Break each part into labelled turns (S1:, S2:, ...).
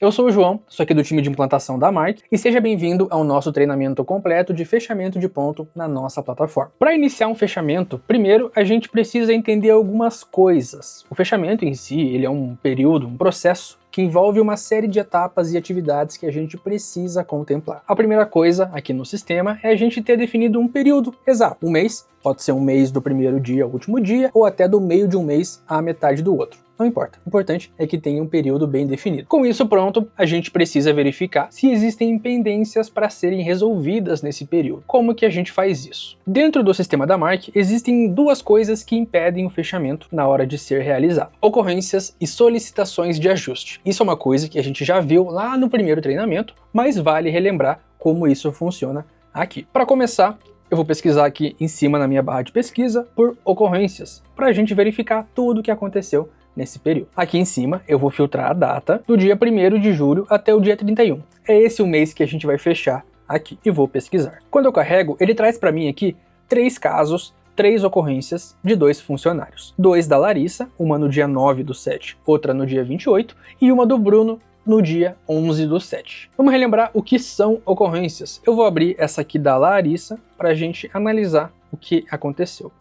S1: Eu sou o João, sou aqui do time de implantação da Mark, e seja bem-vindo ao nosso treinamento completo de fechamento de ponto na nossa plataforma. Para iniciar um fechamento, primeiro a gente precisa entender algumas coisas. O fechamento em si, ele é um período, um processo que envolve uma série de etapas e atividades que a gente precisa contemplar. A primeira coisa aqui no sistema é a gente ter definido um período exato. Um mês, pode ser um mês do primeiro dia ao último dia, ou até do meio de um mês à metade do outro. Não importa, o importante é que tenha um período bem definido. Com isso pronto, a gente precisa verificar se existem pendências para serem resolvidas nesse período. Como que a gente faz isso? Dentro do sistema da Mark, existem duas coisas que impedem o fechamento na hora de ser realizado: ocorrências e solicitações de ajuste. Isso é uma coisa que a gente já viu lá no primeiro treinamento, mas vale relembrar como isso funciona aqui. Para começar, eu vou pesquisar aqui em cima na minha barra de pesquisa por ocorrências, para a gente verificar tudo o que aconteceu nesse período. Aqui em cima eu vou filtrar a data do dia 1º de julho até o dia 31. É esse o mês que a gente vai fechar aqui e vou pesquisar. Quando eu carrego, ele traz para mim aqui 3 casos, 3 ocorrências de 2 funcionários. 2 da Larissa, uma no dia 9/7, outra no dia 28, e uma do Bruno no dia 11/7. Vamos relembrar o que são ocorrências. Eu vou abrir essa aqui da Larissa para a gente analisar o que aconteceu.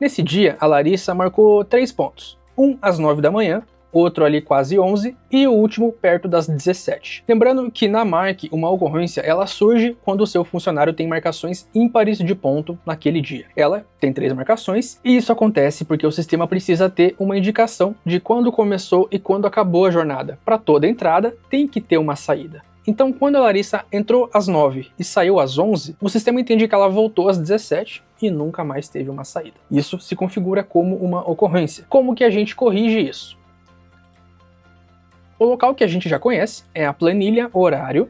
S1: Nesse dia, a Larissa marcou 3 pontos. Um às 9 da manhã, outro ali quase 11 e o último perto das 17. Lembrando que na Mark, uma ocorrência ela surge quando o seu funcionário tem marcações ímpares de ponto naquele dia. Ela tem 3 marcações e isso acontece porque o sistema precisa ter uma indicação de quando começou e quando acabou a jornada. Para toda entrada tem que ter uma saída. Então, quando a Larissa entrou às 9 e saiu às 11, o sistema entende que ela voltou às 17 e nunca mais teve uma saída. Isso se configura como uma ocorrência. Como que a gente corrige isso? O local que a gente já conhece é a planilha horário.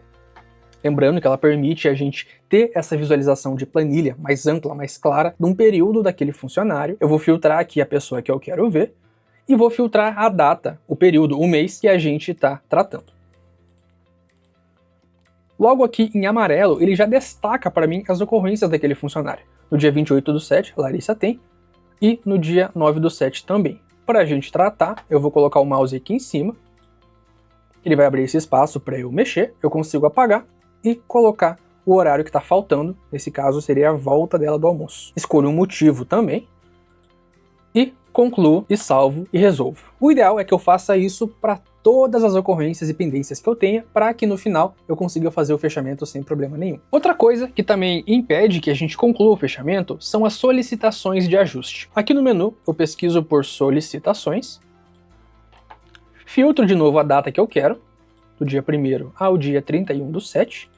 S1: Lembrando que ela permite a gente ter essa visualização de planilha mais ampla, mais clara, de um período daquele funcionário. Eu vou filtrar aqui a pessoa que eu quero ver e vou filtrar a data, o período, o mês que a gente está tratando. Logo aqui em amarelo, ele já destaca para mim as ocorrências daquele funcionário. No dia 28/7, a Larissa tem, e no dia 9/7 também. Para a gente tratar, eu vou colocar o mouse aqui em cima, ele vai abrir esse espaço para eu mexer, eu consigo apagar e colocar o horário que está faltando, nesse caso seria a volta dela do almoço. Escolho um motivo também, e concluo, e salvo, e resolvo. O ideal é que eu faça isso para todas as ocorrências e pendências que eu tenha, para que no final eu consiga fazer o fechamento sem problema nenhum. Outra coisa que também impede que a gente conclua o fechamento são as solicitações de ajuste. Aqui no menu eu pesquiso por solicitações, filtro de novo a data que eu quero, do dia 1º ao dia 31/7,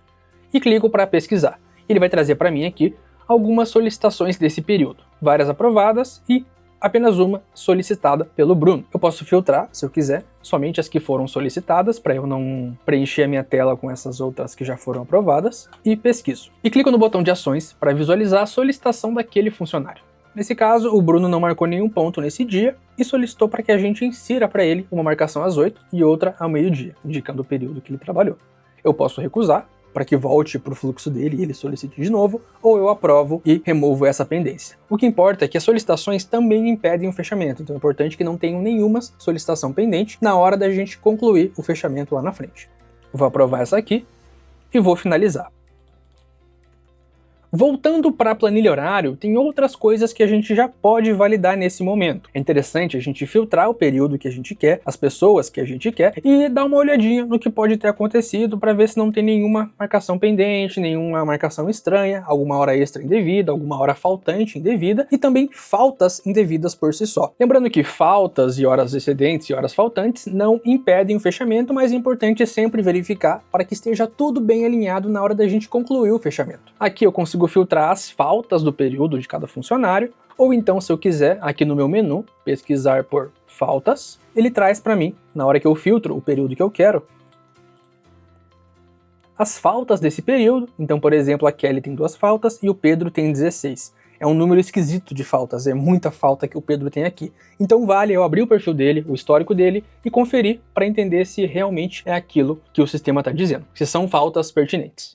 S1: e clico para pesquisar. Ele vai trazer para mim aqui algumas solicitações desse período, várias aprovadas e apenas uma solicitada pelo Bruno. Eu posso filtrar, se eu quiser, somente as que foram solicitadas, para eu não preencher a minha tela com essas outras que já foram aprovadas, e pesquiso. E clico no botão de ações para visualizar a solicitação daquele funcionário. Nesse caso, o Bruno não marcou nenhum ponto nesse dia e solicitou para que a gente insira para ele uma marcação às 8 e outra ao meio-dia, indicando o período que ele trabalhou. Eu posso recusar, para que volte para o fluxo dele e ele solicite de novo, ou eu aprovo e removo essa pendência. O que importa é que as solicitações também impedem o fechamento, então é importante que não tenham nenhuma solicitação pendente na hora da gente concluir o fechamento lá na frente. Vou aprovar essa aqui e vou finalizar. Voltando para a planilha horário, tem outras coisas que a gente já pode validar nesse momento. É interessante a gente filtrar o período que a gente quer, as pessoas que a gente quer, e dar uma olhadinha no que pode ter acontecido para ver se não tem nenhuma marcação pendente, nenhuma marcação estranha, alguma hora extra indevida, alguma hora faltante indevida, e também faltas indevidas por si só. Lembrando que faltas e horas excedentes e horas faltantes não impedem o fechamento, mas é importante sempre verificar para que esteja tudo bem alinhado na hora da gente concluir o fechamento. Aqui eu consigo filtrar as faltas do período de cada funcionário, ou então, se eu quiser, aqui no meu menu, pesquisar por faltas, ele traz para mim, na hora que eu filtro o período que eu quero, as faltas desse período. Então, por exemplo, a Kelly tem 2 faltas e o Pedro tem 16. É um número esquisito de faltas, é muita falta que o Pedro tem aqui. Então vale eu abrir o perfil dele, o histórico dele, e conferir para entender se realmente é aquilo que o sistema está dizendo, se são faltas pertinentes.